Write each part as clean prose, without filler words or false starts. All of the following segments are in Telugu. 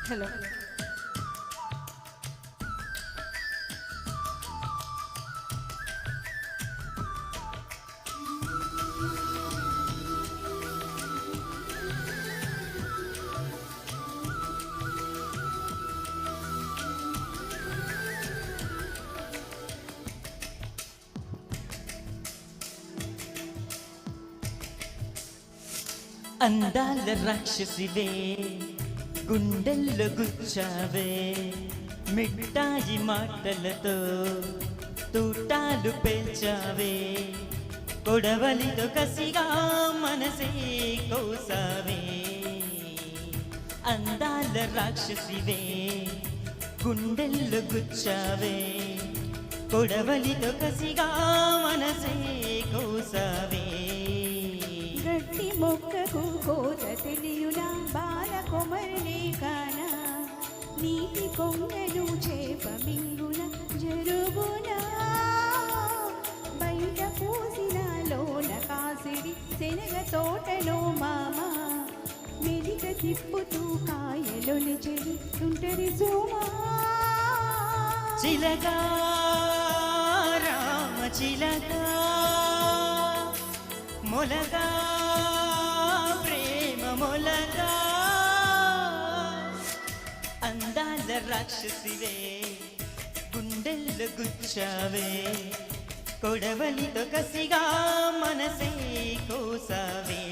హలో అందాల రాక్షసివే గుండెల్లో గుచ్చావే మిఠాయి మాటలతో తూటాలు పేల్చావే కొడవలితో కసిగా మనసే కోసావే అందాల రాక్షసివే గుండెల్లో గుచ్చావే కొడవలితో కసిగా మనసే కోసావే గట్టి మొక్కకు కోత తెలియునా బాల కొమరనే కాన నీటి కొంగను చేప మింగున జరుగునా బయట పూసిన లోన కాసిడి శనగ తోటలో మామ మెలిక తిప్పుతూ కాయలొని చెడి తుంటరి సోమా చిలకా రామ చిలకా మొలగా ప్రేమ మొలగా అందాల రాక్షసివే గుండెల్లో గుచ్చావే కొడవలితో కసిగా మనసే కోసావే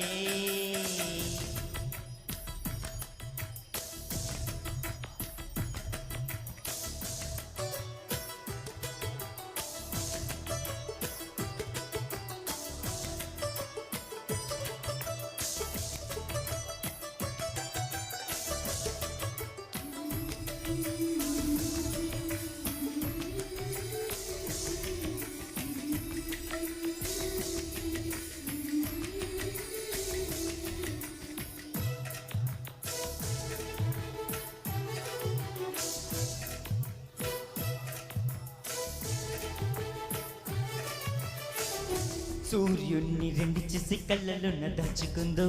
సూర్యుణ్ణి రెండు చేసి కళ్ళలోన దాచుకుందో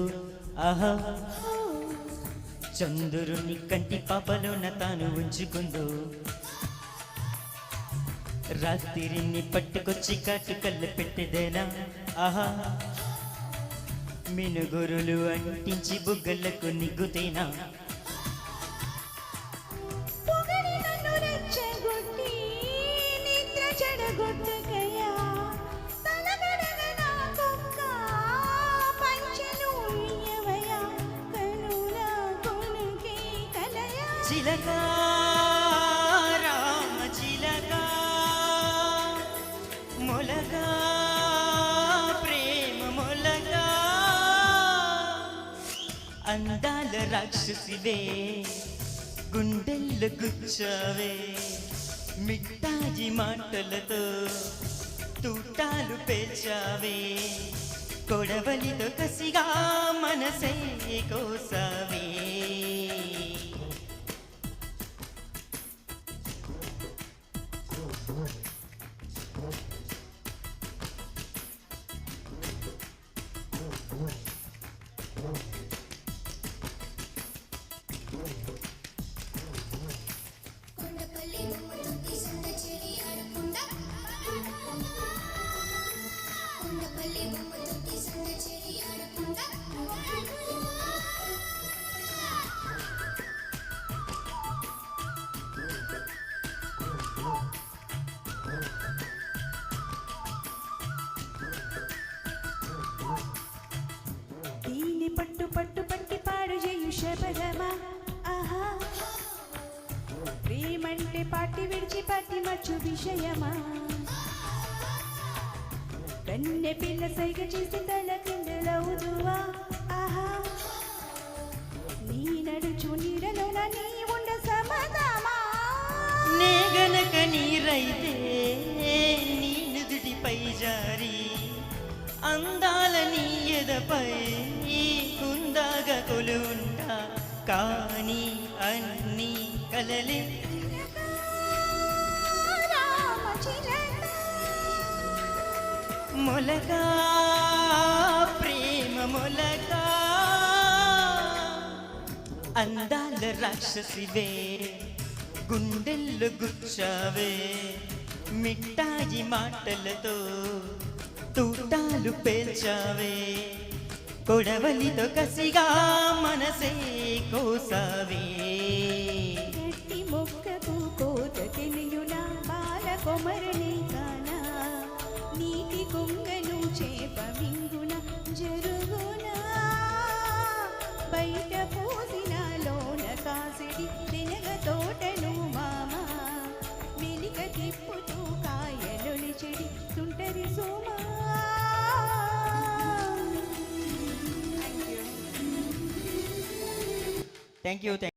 ఆహా చంద్రుని కంటి పాపలోన తాను ఉంచుకుందో రాత్రిని పట్టుకొచ్చి కాటు కళ్ళు పెట్టేదేనా ఆహా మినుగురులు అంటించి బుగ్గలకు నిగ్గుతేనా చిలకా రామ చిలకా మొలగా ప్రేమ మొలగా అందాల రాక్షసివే గుండెల్లో గుచ్చావే మిఠాయి మాటలతో తూటాలు పేల్చావే కొడవలితో కసిగా మనసే కోసావే పట్టు పట్టు పట్టి పాడు చేయు శబదమా ఆహా ప్రేమంటే పాటి విడిచి పట్టి మచ్చు విషయమా కన్నె పిల్ల సైగ చేసి తల కిందలవుదువా ఆహా నీ నడుచు నీడలోన నీ ఉండ సమదమా నే గనక నీరైతే నీ నుదుటిపై జారి అందాల నీ ఎదపై కుందాగా కొలుంటా కానీ అన్నీ కలలే మొలగా ప్రేమ మొలగా అందాల రాక్షసివే గుండెల్లో గుచ్చావే మిఠాయి మాటలతో తూటాలు పేల్చావే కొడవలితో కసిగా మనసే కోసావే గట్టి మొక్కకు కోత తెలియునా బాల కొమరని కానా నీటి కొంగను చేప మింగున జరుగునా బయట పోసిన లోన కాసిడి తెనగ తోటను మామ మెలిక తిప్పుతూ కాయలొలిచెడి తుంటరి సోమా. Thank you